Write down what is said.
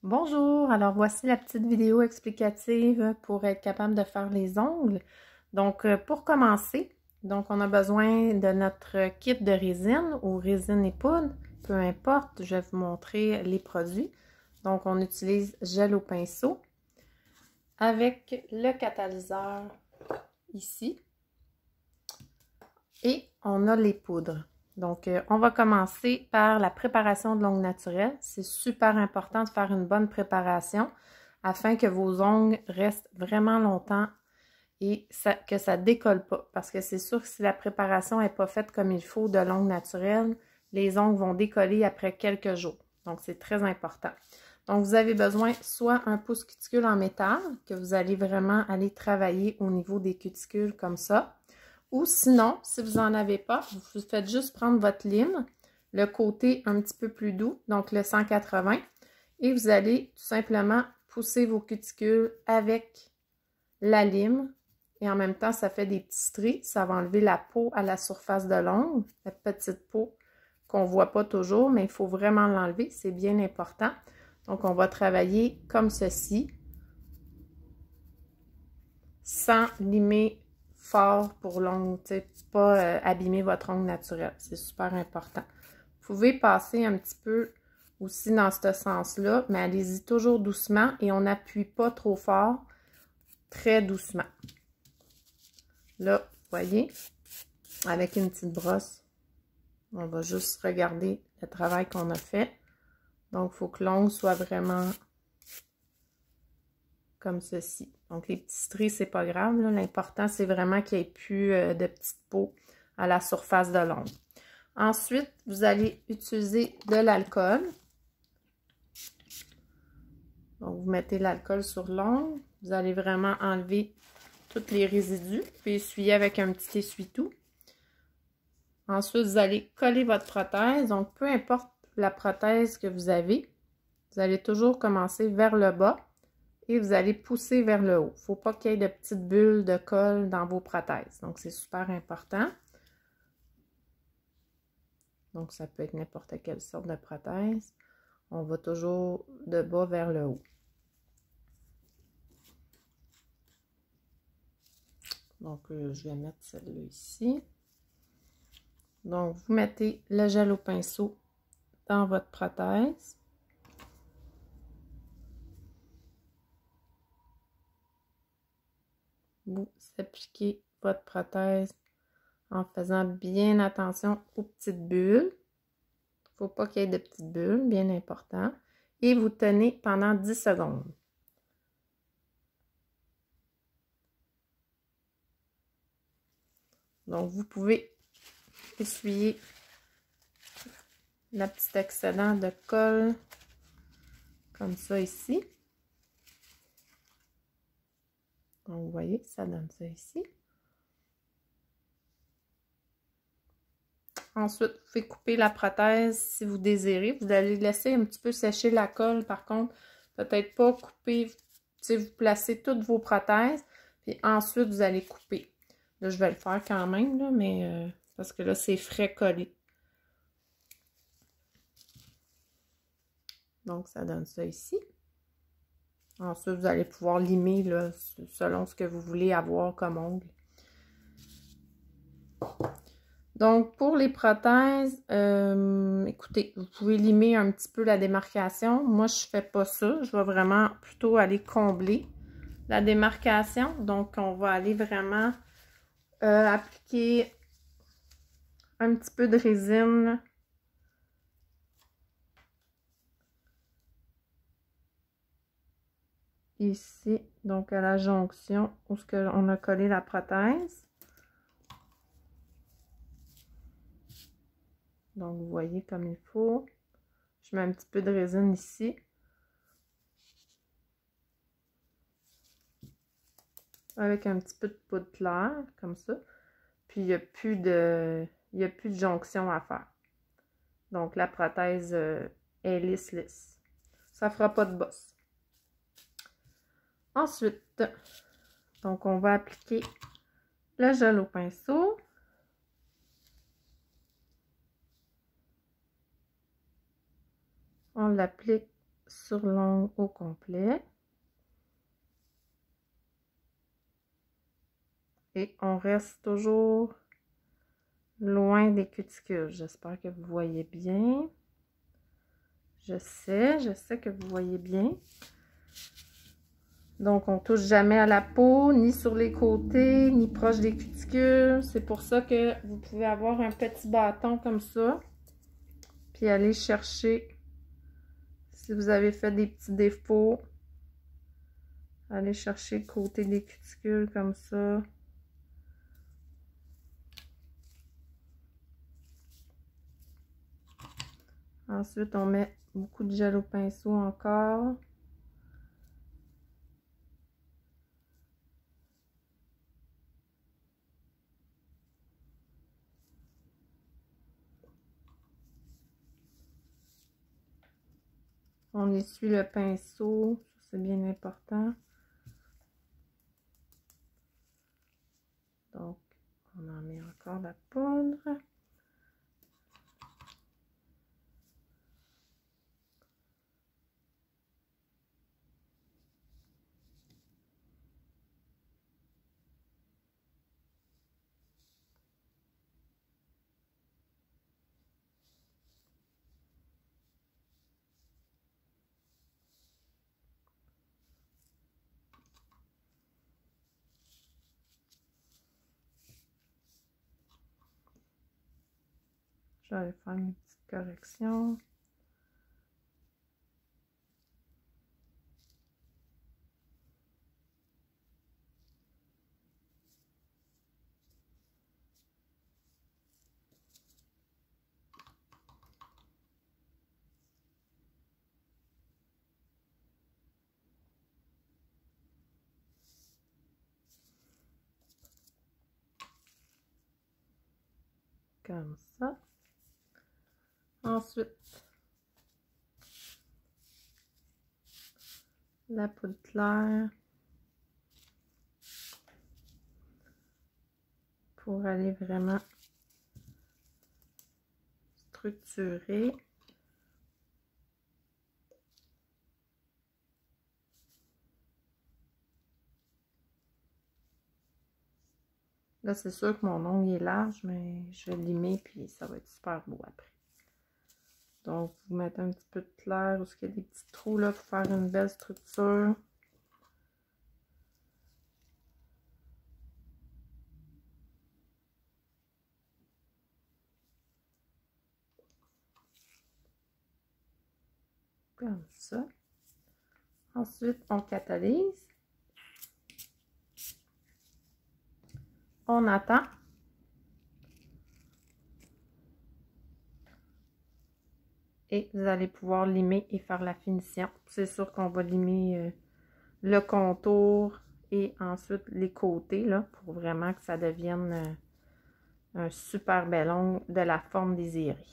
Bonjour, alors voici la petite vidéo explicative pour être capable de faire les ongles. Donc pour commencer, on a besoin de notre kit de résine ou résine et poudre, peu importe, je vais vous montrer les produits. Donc on utilise gel au pinceau avec le catalyseur ici et on a les poudres. Donc, on va commencer par la préparation de l'ongle naturel. C'est super important de faire une bonne préparation afin que vos ongles restent vraiment longtemps et que ça ne décolle pas. Parce que c'est sûr que si la préparation n'est pas faite comme il faut de l'ongle naturel, les ongles vont décoller après quelques jours. Donc, c'est très important. Donc, vous avez besoin soit un pouce cuticule en métal, que vous allez vraiment aller travailler au niveau des cuticules comme ça. Ou sinon, si vous n'en avez pas, vous faites juste prendre votre lime, le côté un petit peu plus doux, donc le 180, et vous allez tout simplement pousser vos cuticules avec la lime. Et en même temps, ça fait des petits stries, ça va enlever la peau à la surface de l'ongle, la petite peau qu'on ne voit pas toujours, mais il faut vraiment l'enlever, c'est bien important. Donc, on va travailler comme ceci, sans limer fort pour l'ongle, pas abîmer votre ongle naturel. C'est super important. Vous pouvez passer un petit peu aussi dans ce sens-là, mais allez-y toujours doucement et on n'appuie pas trop fort, très doucement. Là, vous voyez, avec une petite brosse, on va juste regarder le travail qu'on a fait. Donc, il faut que l'ongle soit vraiment comme ceci. Donc, les petits stries, c'est pas grave. L'important, c'est vraiment qu'il n'y ait plus de petites peaux à la surface de l'ongle. Ensuite, vous allez utiliser de l'alcool. Donc, vous mettez l'alcool sur l'ongle. Vous allez vraiment enlever tous les résidus. Puis essuyer avec un petit essuie-tout. Ensuite, vous allez coller votre prothèse. Donc, peu importe la prothèse que vous avez, vous allez toujours commencer vers le bas. Et vous allez pousser vers le haut. Il ne faut pas qu'il y ait de petites bulles de colle dans vos prothèses. Donc, c'est super important. Donc, ça peut être n'importe quelle sorte de prothèse. On va toujours de bas vers le haut. Donc, je vais mettre celle-là ici. Donc, vous mettez le gel au pinceau dans votre prothèse. Vous appliquez votre prothèse en faisant bien attention aux petites bulles. Il ne faut pas qu'il y ait de petites bulles, bien important. Et vous tenez pendant 10 secondes. Donc, vous pouvez essuyer la petite excédent de colle comme ça ici. Donc, vous voyez, ça donne ça ici. Ensuite, vous pouvez couper la prothèse si vous désirez. Vous allez laisser un petit peu sécher la colle. Par contre, peut-être pas couper. Vous placez toutes vos prothèses. Puis ensuite, vous allez couper. Là, je vais le faire quand même, là, mais parce que là, c'est frais collé. Donc, ça donne ça ici. Ensuite, vous allez pouvoir limer là, selon ce que vous voulez avoir comme ongle. Donc, pour les prothèses, écoutez, vous pouvez limer un petit peu la démarcation. Moi, je ne fais pas ça. Je vais vraiment plutôt aller combler la démarcation. Donc, on va aller vraiment appliquer un petit peu de résine. Ici, donc à la jonction où on a collé la prothèse. Donc, vous voyez comme il faut. Je mets un petit peu de résine ici. Avec un petit peu de poudre claire, comme ça. Puis, il n'y a plus de jonction à faire. Donc, la prothèse est lisse. Ça ne fera pas de bosse. Ensuite, donc, on va appliquer le gel au pinceau. On l'applique sur l'ongle au complet. Et on reste toujours loin des cuticules. J'espère que vous voyez bien. Je sais que vous voyez bien. Donc, on touche jamais à la peau, ni sur les côtés, ni proche des cuticules. C'est pour ça que vous pouvez avoir un petit bâton comme ça. Puis aller chercher, si vous avez fait des petits défauts, aller chercher le côté des cuticules comme ça. Ensuite, on met beaucoup de gel au pinceau encore. On essuie le pinceau, c'est bien important. Donc, on en met encore la poudre. Je vais aller faire une petite correction. Comme ça. Ensuite, la poudre claire pour aller vraiment structurer. Là, c'est sûr que mon ongle est large, mais je vais limer puis ça va être super beau après. Donc, vous mettez un petit peu de clair où il y a des petits trous là pour faire une belle structure. Comme ça. Ensuite, on catalyse. On attend. Et vous allez pouvoir limer et faire la finition. C'est sûr qu'on va limer le contour et ensuite les côtés là, pour vraiment que ça devienne un super bel ongle de la forme désirée.